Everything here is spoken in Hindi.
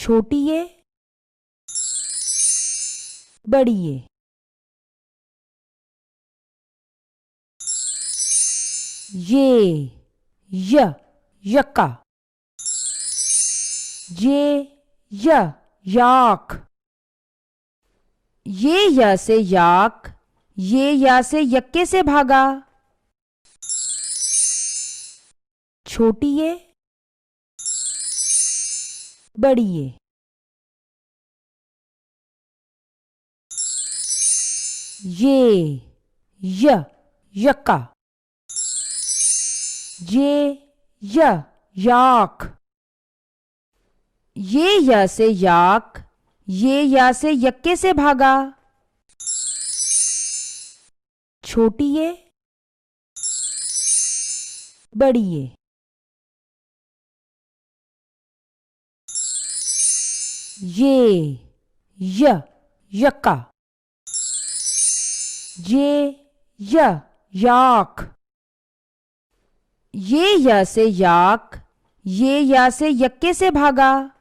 छोटी ये, बड़ी ये। य यक्का। याक। ये या से याक, ये या से यक्के से भागा। छोटी ये, बड़ी ये। यक्का। याक। ये या से याक, ये या से यक्के से भागा। छोटी ये, बड़ी ये। यक्का। याक। ये या से याक, ये या से यक्के से भागा।